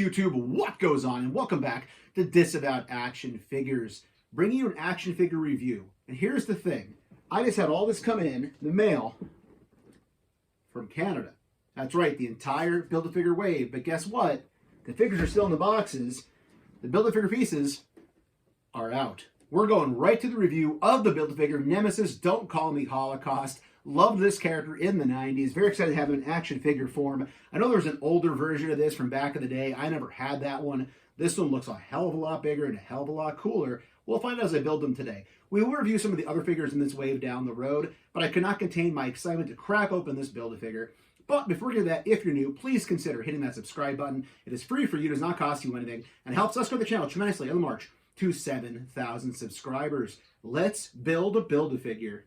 YouTube, what goes on? And welcome back to Disavowed Action Figures, bringing you an action figure review. And here's the thing. I just had all this come in the mail from Canada. That's right, the entire Build-A-Figure wave. But guess what? The figures are still in the boxes. The Build-A-Figure pieces are out. We're going right to the review of the Build-A-Figure Nemesis Don't Call Me Holocaust. Loved this character in the 90s. Very excited to have him in action figure form. I know there's an older version of this from back in the day. I never had that one. This one looks a hell of a lot bigger and a hell of a lot cooler. We'll find out as I build them today. We will review some of the other figures in this wave down the road, but I could not contain my excitement to crack open this Build-A-Figure. But before we get to that, if you're new, please consider hitting that subscribe button. It is free for you, does not cost you anything, and helps us grow the channel tremendously on the march to 7,000 subscribers. Let's build a Build-A-Figure.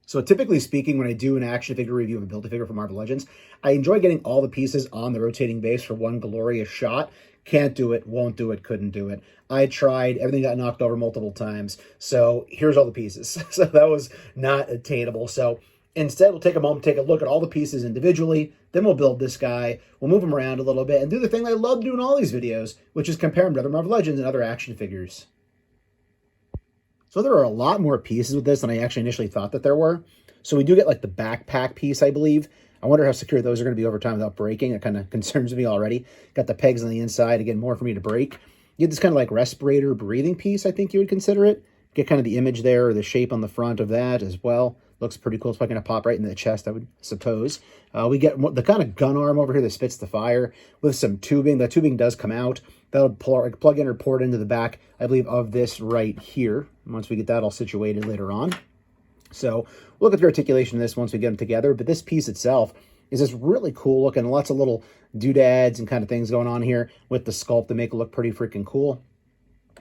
So typically speaking, when I do an action figure review of a Build-A-Figure from Marvel Legends, I enjoy getting all the pieces on the rotating base for one glorious shot. Can't do it, won't do it, couldn't do it. I tried, everything got knocked over multiple times. So here's all the pieces. So that was not attainable. So instead, we'll take a moment, take a look at all the pieces individually. Then we'll build this guy. We'll move him around a little bit and do the thing I love doing in all these videos, which is compare him to other Marvel Legends and other action figures. So there are a lot more pieces with this than I actually initially thought that there were. So we do get like the backpack piece, I believe. I wonder how secure those are going to be over time without breaking. It kind of concerns me already. Got the pegs on the inside, again, more for me to break. You get this kind of like respirator breathing piece, I think you would consider it. Get kind of the image there, or the shape on the front of that as well. Looks pretty cool. It's probably going to pop right in the chest, I would suppose. We get the kind of gun arm over here that spits the fire with some tubing. The tubing does come out. That'll plug in or port into the back, I believe, of this right here, once we get that all situated later on. So we'll look at the articulation of this once we get them together. But this piece itself is just really cool looking. Lots of little doodads and kind of things going on here with the sculpt to make it look pretty freaking cool.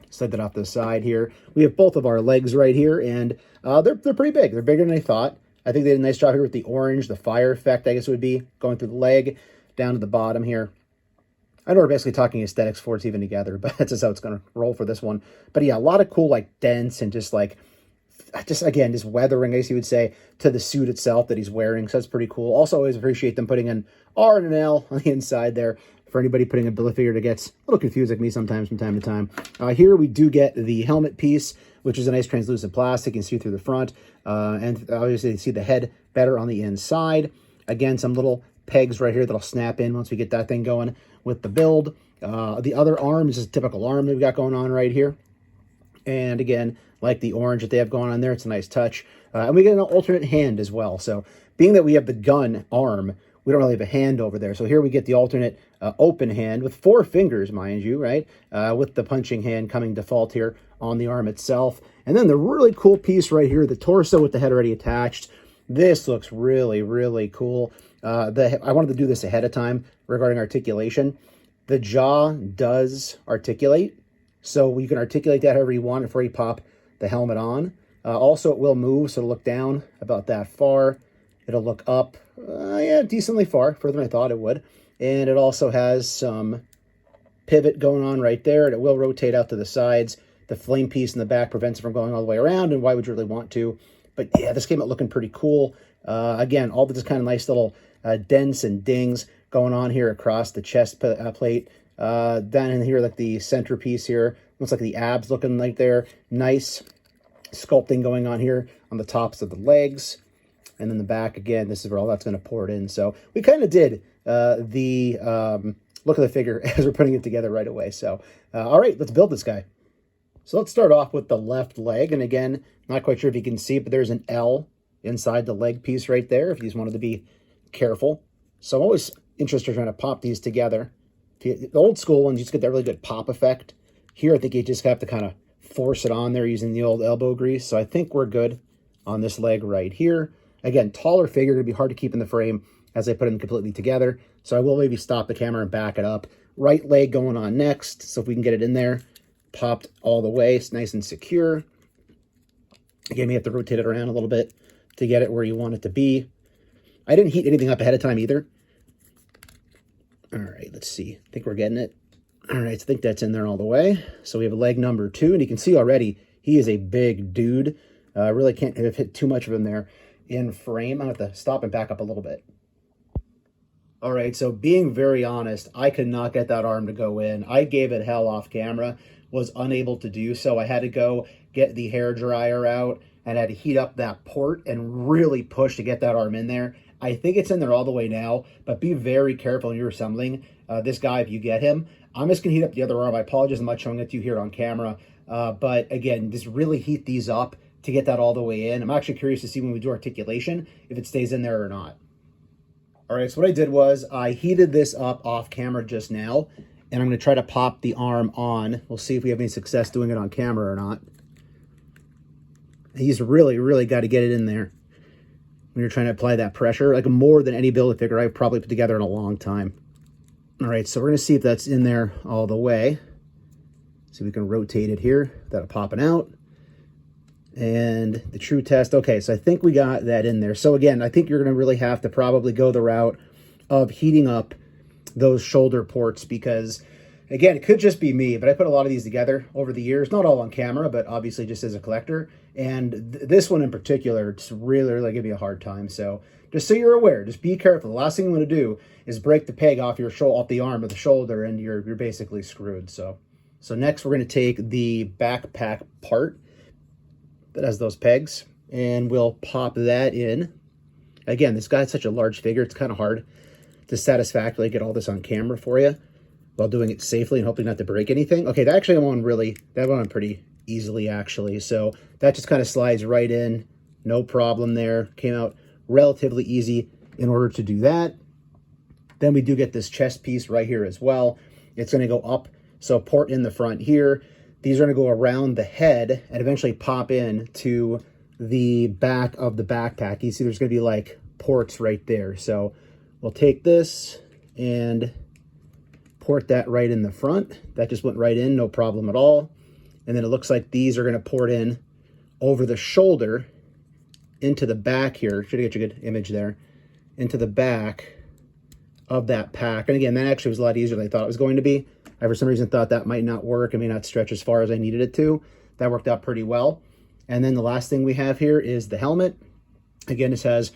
Slide that off to the side here. We have both of our legs right here, and they're pretty big. They're bigger than I thought. I think they did a nice job here with the orange, the fire effect, I guess it would be, going through the leg down to the bottom here. I know we're basically talking aesthetics before it's even together, but that's just how it's going to roll for this one. But yeah, a lot of cool, like, dents and just weathering, I guess you would say, to the suit itself that he's wearing. So that's pretty cool. Also, always appreciate them putting an R and an L on the inside there for anybody putting a Build-A-Figure that gets a little confused like me sometimes from time to time. Here we do get the helmet piece, which is a nice translucent plastic. You can see through the front. And obviously you see the head better on the inside. Again, some little pegs right here that'll snap in once we get that thing going with the build. The other arm is just a typical arm that we've got going on right here. And again, like the orange that they have going on there, it's a nice touch. And we get an alternate hand as well. So being that we have the gun arm, we don't really have a hand over there. So here we get the alternate open hand with 4 fingers, mind you, right? With the punching hand coming default here on the arm itself. And then the really cool piece right here, the torso with the head already attached. This looks really, really cool. I wanted to do this ahead of time regarding articulation. The jaw does articulate, so you can articulate that however you want before you pop the helmet on. Also, it will move, so it'll look down about that far. It'll look up, yeah, decently far, further than I thought it would. And it also has some pivot going on right there, and it will rotate out to the sides. The flame piece in the back prevents it from going all the way around, and why would you really want to? But yeah, this came out looking pretty cool. Again, all this kind of nice little dents and dings going on here across the chest plate. Down in here, like the centerpiece here, looks like the abs looking like there. Nice sculpting going on here on the tops of the legs. And then the back, again, this is where all that's going to pour it in. So we kind of did the look of the figure as we're putting it together right away. So, all right, let's build this guy. So let's start off with the left leg. And again, not quite sure if you can see it, but there's an L inside the leg piece right there, if you just wanted to be careful. So I'm always interested in trying to pop these together. The old school ones, you just get that really good pop effect. Here, I think you just have to kind of force it on there using the old elbow grease. So I think we're good on this leg right here. Again, taller figure, it'd be hard to keep in the frame as I put them completely together. So I will maybe stop the camera and back it up. Right leg going on next. So if we can get it in there, popped all the way. It's nice and secure. Again, you have to rotate it around a little bit to get it where you want it to be. I didn't heat anything up ahead of time either. All right, let's see. I think we're getting it. All right, so I think that's in there all the way. So we have leg number 2, and you can see already he is a big dude. Really can't have hit too much of him there in frame. I'm going to have to stop and back up a little bit. All right, so being very honest, I could not get that arm to go in. I gave it hell off camera, was unable to do so. I had to go get the hair dryer out and had to heat up that port and really push to get that arm in there. I think it's in there all the way now, but be very careful when you're assembling this guy if you get him. I'm just going to heat up the other arm. I apologize, I'm not showing it to you here on camera. But again, just really heat these up to get that all the way in. I'm actually curious to see when we do articulation, if it stays in there or not. All right, so what I did was I heated this up off camera just now, and I'm going to try to pop the arm on. We'll see if we have any success doing it on camera or not. He's really got to get it in there when you're trying to apply that pressure, like more than any Build-A-Figure I've probably put together in a long time. All right, so we're going to see if that's in there all the way. See if we can rotate it here without it popping out. And the true test. Okay, so I think we got that in there. So again, I think you're going to really have to probably go the route of heating up those shoulder ports because, again, it could just be me, but I put a lot of these together over the years, not all on camera, but obviously just as a collector. And this one in particular, just really give you a hard time. So just so you're aware, just be careful. The last thing you want to do is break the peg off your off the arm or the shoulder, and you're basically screwed. So next we're going to take the backpack part that has those pegs, and we'll pop that in. Again, this guy's such a large figure, it's kind of hard to satisfactorily get all this on camera for you while doing it safely and hoping not to break anything. Okay, that actually went on pretty easily, actually. So that just kind of slides right in, no problem there. Came out relatively easy in order to do that. Then we do get this chest piece right here as well. It's going to go up, so port in the front here. These are going to go around the head and eventually pop in to the back of the backpack. You see there's going to be like ports right there. So we'll take this and port that right in the front. That just went right in, no problem at all. And then it looks like these are going to port in over the shoulder into the back here. Should get you a good image there. Into the back of that pack. And again, that actually was a lot easier than I thought it was going to be. I, for some reason, thought that might not work. It may not stretch as far as I needed it to. That worked out pretty well. And then the last thing we have here is the helmet. Again, this has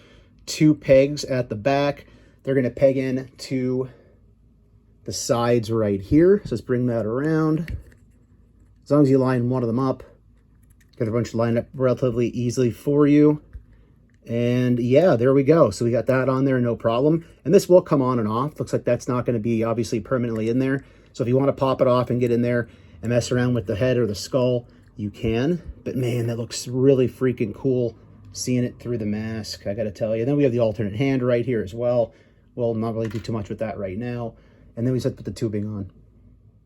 two pegs at the back. They're going to peg in to the sides right here. So let's bring that around. As long as you line one of them up, get a bunch lined up relatively easily for you. And yeah, there we go. So we got that on there, no problem. And this will come on and off. Looks like that's not going to be obviously permanently in there. So if you want to pop it off and get in there and mess around with the head or the skull, you can. But man, that looks really freaking cool seeing it through the mask, I got to tell you. Then we have the alternate hand right here as well. We'll not really do too much with that right now. And then we just put the tubing on.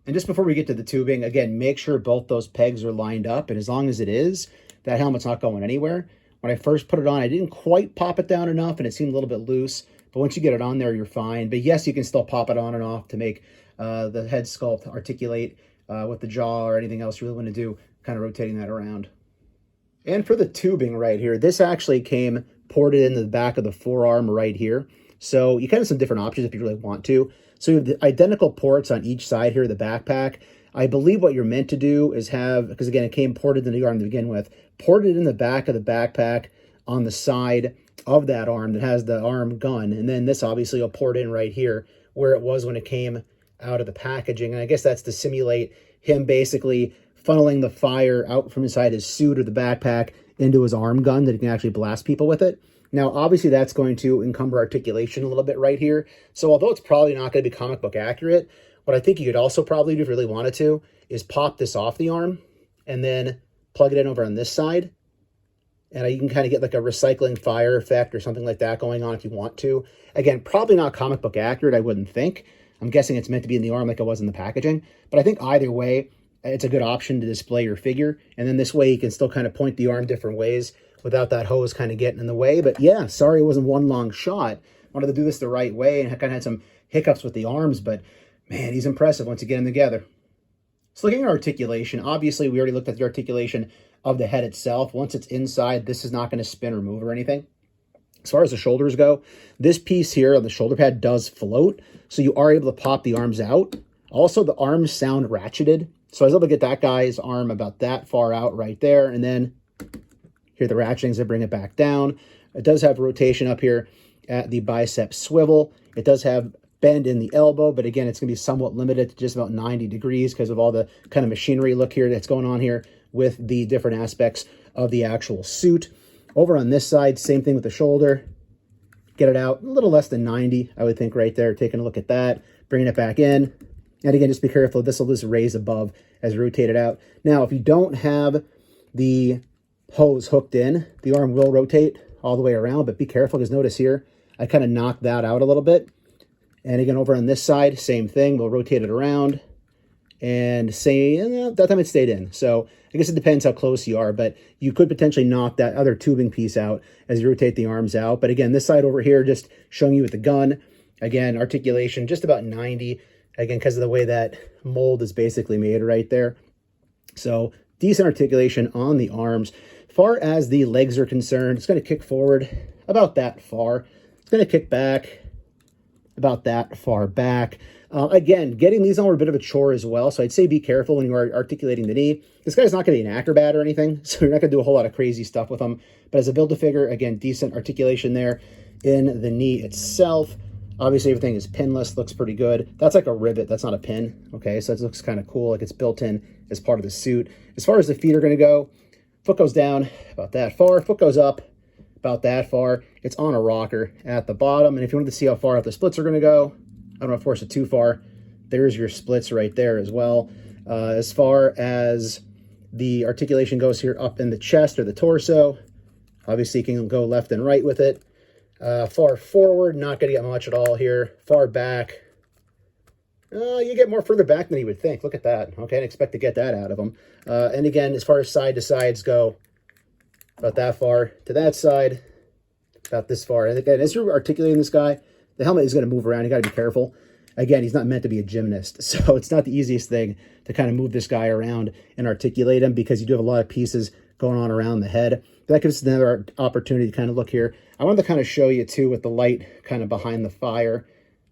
And just before we get to the tubing, again, make sure both those pegs are lined up. And as long as it is, that helmet's not going anywhere. When I first put it on, I didn't quite pop it down enough and it seemed a little bit loose. But once you get it on there, you're fine. But yes, you can still pop it on and off to make the head sculpt articulate with the jaw or anything else you really want to do, kind of rotating that around. And for the tubing right here, this actually came ported into the back of the forearm right here. So you kind of have some different options if you really want to. So you have the identical ports on each side here of the backpack. I believe what you're meant to do is have, because again, it came ported into the arm to begin with, ported in the back of the backpack on the side of that arm that has the arm gun. And then this obviously will port in right here where it was when it came out of the packaging. And I guess that's to simulate him basically funneling the fire out from inside his suit or the backpack into his arm gun that he can actually blast people with it. Now, obviously, that's going to encumber articulation a little bit right here. So although it's probably not going to be comic book accurate, what I think you could also probably do if you really wanted to is pop this off the arm and then plug it in over on this side. And you can kind of get like a recycling fire effect or something like that going on if you want to. Again, probably not comic book accurate, I wouldn't think. I'm guessing it's meant to be in the arm like it was in the packaging. But I think either way, it's a good option to display your figure. And then this way you can still kind of point the arm different ways without that hose kind of getting in the way. But yeah, sorry it wasn't one long shot. Wanted to do this the right way, and I kind of had some hiccups with the arms, but man, he's impressive once you get him together. So looking at articulation, obviously we already looked at the articulation of the head itself. Once it's inside, this is not going to spin or move or anything. As far as the shoulders go, this piece here on the shoulder pad does float, so you are able to pop the arms out. Also, the arms sound ratcheted, so I was able to get that guy's arm about that far out right there, and then here the ratchetings that bring it back down. It does have rotation up here at the bicep swivel, It does have bend in the elbow, but again, it's going to be somewhat limited to just about 90 degrees because of all the kind of machinery look here that's going on here with the different aspects of the actual suit. Over on this side, same thing with the shoulder. Get it out a little less than 90, I would think, right there. Taking a look at that, bringing it back in. And again, just be careful. This will just raise above as rotated out. Now, if you don't have the hose hooked in, the arm will rotate all the way around, but be careful because notice here, I kind of knocked that out a little bit. And again, over on this side, same thing. We'll rotate it around and say, that time it stayed in. So I guess it depends how close you are, but you could potentially knock that other tubing piece out as you rotate the arms out. But again, this side over here, just showing you with the gun. Again, articulation, just about 90. Again, because of the way that mold is basically made right there. So decent articulation on the arms. As far as the legs are concerned, it's going to kick forward about that far. It's going to kick back about that far back. Again, getting these on were a bit of a chore as well, so I'd say be careful when you are articulating the knee. This guy's not going to be an acrobat or anything, so you're not going to do a whole lot of crazy stuff with him. But as a Build-A-Figure, again, decent articulation there in the knee itself. Obviously, everything is pinless, looks pretty good. That's like a rivet, that's not a pin. Okay, so that looks kind of cool, like it's built in as part of the suit. As far as the feet are going to go, foot goes down about that far, foot goes up about that far. It's on a rocker at the bottom. And if you wanted to see how far out the splits are going to go, I don't want to force it too far. There's your splits right there as well. As far as the articulation goes here up in the chest or the torso, obviously you can go left and right with it. Far forward, not going to get much at all here. Far back, you get more further back than you would think. Look at that. Okay, I didn't expect to get that out of them. And again, as far as side to sides go, about that far to that side, about this far. And again, as you're articulating this guy, the helmet is going to move around. You got to be careful. Again, he's not meant to be a gymnast, so it's not the easiest thing to kind of move this guy around and articulate him because you do have a lot of pieces going on around the head. But that gives us another opportunity to kind of look here. I wanted to kind of show you too with the light kind of behind the fire.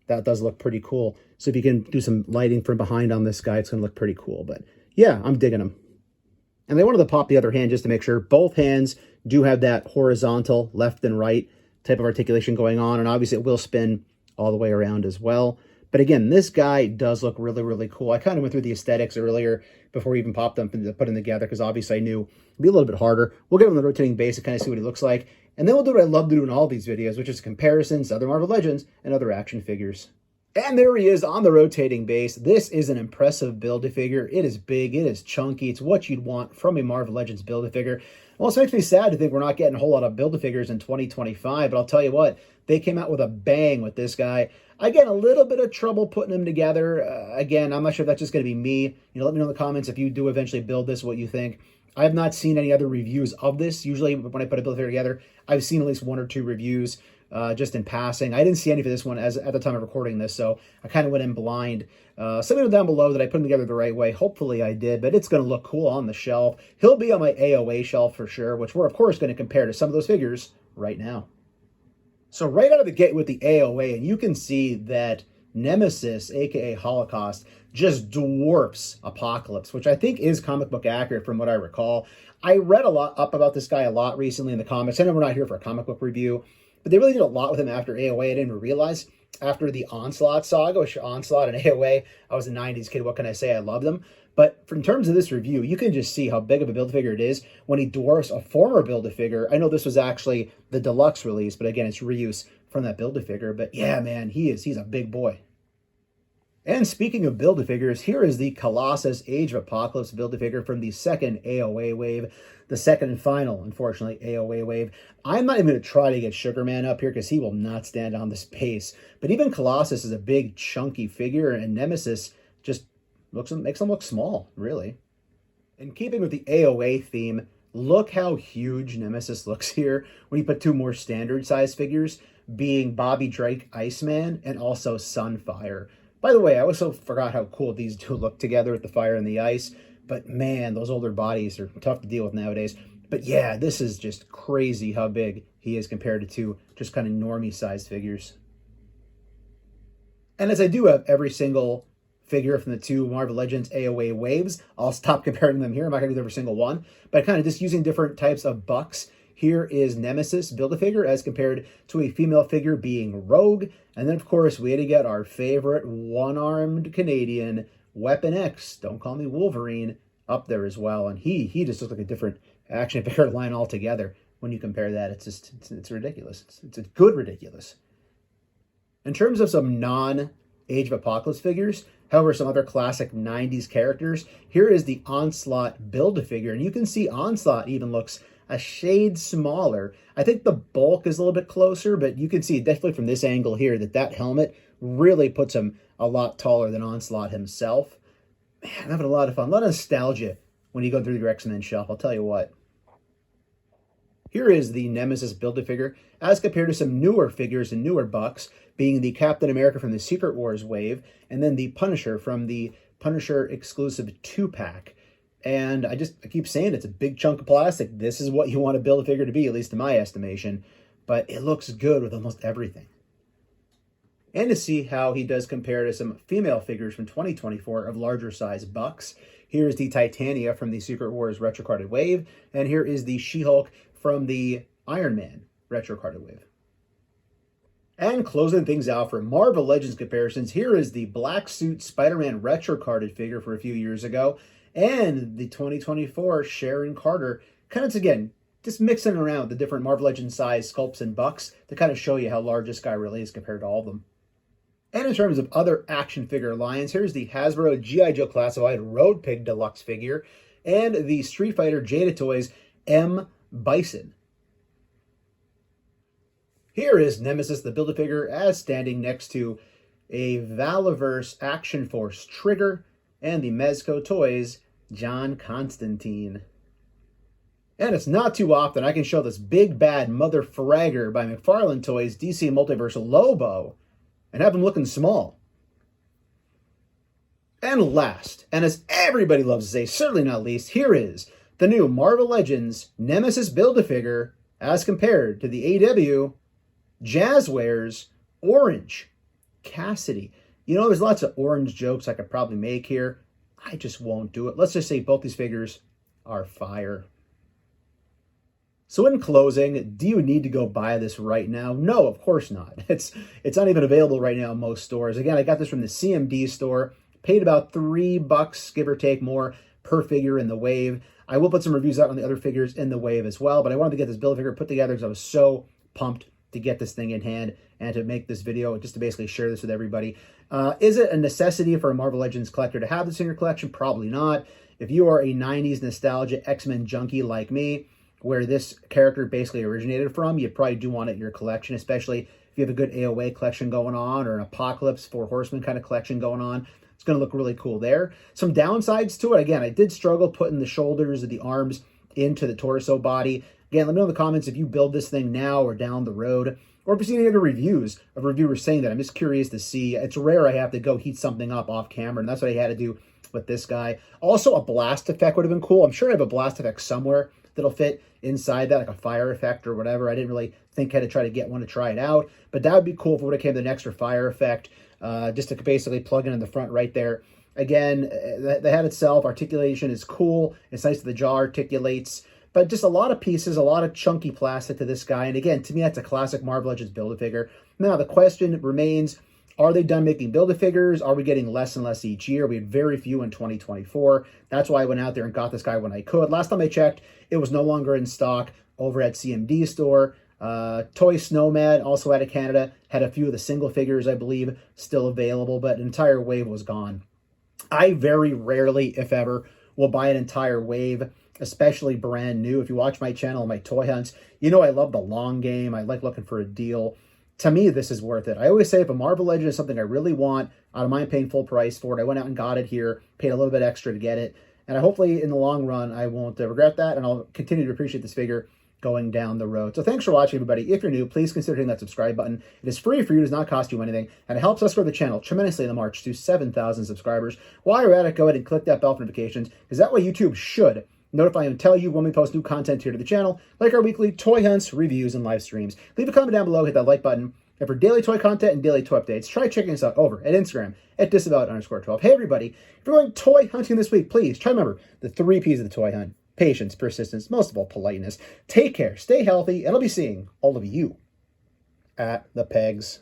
That does look pretty cool. So if you can do some lighting from behind on this guy, it's going to look pretty cool. But yeah, I'm digging him. And I wanted to pop the other hand just to make sure both hands do have that horizontal left and right type of articulation going on. And obviously it will spin all the way around as well. But again, this guy does look really, really cool. I kind of went through the aesthetics earlier before we even popped them and put them together because obviously I knew it'd be a little bit harder. We'll get him on the rotating base and kind of see what he looks like. And then we'll do what I love to do in all these videos, which is comparisons to other Marvel Legends and other action figures. And there he is on the rotating base. This is an impressive Build-A-Figure. It is big, it is chunky, it's what you'd want from a Marvel Legends Build-A-Figure. Also makes me sad to think we're not getting a whole lot of Build-A-Figures in 2025, but I'll tell you what, they came out with a bang with this guy. I get a little bit of trouble putting them together. Again, I'm not sure if that's just going to be me. Let me know in the comments if you do eventually build this, what you think. I have not seen any other reviews of this. Usually when I put a Build-A-Figure together, I've seen at least 1 or 2 reviews just in passing. I didn't see any for this one at the time of recording this, so I kind of went in blind. Let me know down below that I put them together the right way. Hopefully I did, but it's going to look cool on the shelf. He'll be on my AOA shelf for sure, which we're of course going to compare to some of those figures right now. So right out of the gate with the AOA, and you can see that Nemesis, aka Holocaust, just dwarfs Apocalypse, which I think is comic book accurate from what I recall. I read a lot up about this guy a lot recently in the comics. I know we're not here for a comic book review, but they really did a lot with him after AOA. I didn't even realize after the Onslaught saga, which Onslaught and AOA, I was a 90s kid. What can I say? I loved them. But in terms of this review, you can just see how big of a Build-A-Figure it is when he dwarfs a former Build-A-Figure. I know this was actually the deluxe release, but again, it's reuse from that Build-A-Figure. But yeah, man, he's a big boy. And speaking of Build-A-Figures, here is the Colossus Age of Apocalypse Build-A-Figure from the second AOA wave, the second and final, unfortunately, AOA wave. I'm not even going to try to get Sugar Man up here because he will not stand on this pace. But even Colossus is a big, chunky figure, and Nemesis just makes them look small, really. In keeping with the AOA theme, look how huge Nemesis looks here when you put 2 more standard-sized figures, being Bobby Drake Iceman and also Sunfire. By the way, I also forgot how cool these 2 look together with the fire and the ice. But man, those older bodies are tough to deal with nowadays. But yeah, this is just crazy how big he is compared to 2 just kind of normie-sized figures. And as I do have every single figure from the 2 Marvel Legends AOA waves, I'll stop comparing them here. I'm not going to do every single one. But kind of just using different types of bucks Here is Nemesis Build-A-Figure as compared to a female figure being Rogue. And then, of course, we had to get our favorite one-armed Canadian, Weapon X, don't call me Wolverine, up there as well. And he just looks like a different action figure line altogether. When you compare that, it's ridiculous. It's a good ridiculous. In terms of some non-Age of Apocalypse figures, however, some other classic 90s characters, here is the Onslaught Build-A-Figure. And you can see Onslaught even looks a shade smaller. I think the bulk is a little bit closer, but you can see definitely from this angle here that helmet really puts him a lot taller than Onslaught himself. Man, I'm having a lot of fun. A lot of nostalgia when you go through your X-Men shelf, I'll tell you what. Here is the Nemesis Build-A-Figure as compared to some newer figures and newer bucks, being the Captain America from the Secret Wars wave, and then the Punisher from the Punisher exclusive 2-pack. And I keep saying it's a big chunk of plastic. This is what you want a Build-A-Figure to be, at least in my estimation. But it looks good with almost everything. And to see how he does compare to some female figures from 2024 of larger size bucks. Here is the Titania from the Secret Wars retro carded wave. And here is the She-Hulk from the Iron Man retro carded wave. And closing things out for Marvel Legends comparisons, here is the Black Suit Spider-Man retro carded figure for a few years ago, and the 2024 Sharon Carter, kind of, again, just mixing around the different Marvel Legends size sculpts and bucks to kind of show you how large this guy really is compared to all of them. And in terms of other action figure lines, here's the Hasbro G.I. Joe Classified Road Pig Deluxe figure, and the Street Fighter Jada Toys M. Bison. Here is Nemesis the Build-A-Figure as standing next to a Valaverse Action Force Trigger and the Mezco Toys John Constantine. And it's not too often I can show this big bad mother fragger by McFarlane Toys DC Multiverse Lobo and have him looking small. And last, and as everybody loves to say, certainly not least, here is the new Marvel Legends Nemesis Build-A-Figure as compared to the AW Jazzwares Orange Cassidy. You know, there's lots of orange jokes I could probably make here. I just won't do it. Let's just say both these figures are fire. So in closing, do you need to go buy this right now? No, of course not. It's not even available right now in most stores. Again, I got this from the CMD store. Paid about $3, give or take more, per figure in the wave. I will put some reviews out on the other figures in the wave as well, but I wanted to get this Build-A-Figure put together because I was so pumped to get this thing in hand and to make this video, just to basically share this with everybody. Is it a necessity for a Marvel Legends collector to have this in your collection? Probably not. If you are a 90s nostalgia X-Men junkie like me, where this character basically originated from, you probably do want it in your collection, especially if you have a good AOA collection going on or an Apocalypse 4 Horsemen kind of collection going on. It's going to look really cool there. Some downsides to it. Again, I did struggle putting the shoulders and the arms into the torso body. Again, let me know in the comments if you build this thing now or down the road, or if you've seen any other reviews of reviewers saying that. I'm just curious to see. It's rare I have to go heat something up off camera, and that's what I had to do with this guy. Also, a blast effect would have been cool. I'm sure I have a blast effect somewhere that'll fit inside that, like a fire effect or whatever. I didn't really think I had to try to get one to try it out, but that would be cool if it would have came with an extra fire effect, just to basically plug in the front right there. Again, the head itself, articulation is cool. It's nice that the jaw articulates, but just a lot of pieces, a lot of chunky plastic to this guy. And again, to me, that's a classic Marvel Legends Build-A-Figure. Now, the question remains, are they done making Build-A-Figures? Are we getting less and less each year? We had very few in 2024. That's why I went out there and got this guy when I could. Last time I checked, it was no longer in stock over at CMD store. Toy Snowman, also out of Canada, had a few of the single figures, I believe, still available, but an entire wave was gone. I very rarely, if ever, will buy an entire wave, especially brand new. If you watch my channel, my toy hunts, you know I love the long game. I like looking for a deal. To me, this is worth it. I always say if a Marvel Legend is something I really want, I don't mind paying full price for it. I went out and got it here, paid a little bit extra to get it, and hopefully in the long run, I won't regret that, and I'll continue to appreciate this figure going down the road. So thanks for watching, everybody. If you're new, please consider hitting that subscribe button. It is free for you, does not cost you anything, and it helps us grow the channel tremendously in the march to 7,000 subscribers. While you're at it, go ahead and click that bell for notifications, because that way YouTube should notify and tell you when we post new content here to the channel, like our weekly toy hunts, reviews, and live streams. Leave a comment down below, hit that like button. And for daily toy content and daily toy updates, try checking us out over at Instagram at Disavowed_12. Hey everybody, if you're going toy hunting this week, please try to remember the 3 P's of the toy hunt. patience, persistence, most of all, politeness. Take care, stay healthy, and I'll be seeing all of you at the pegs.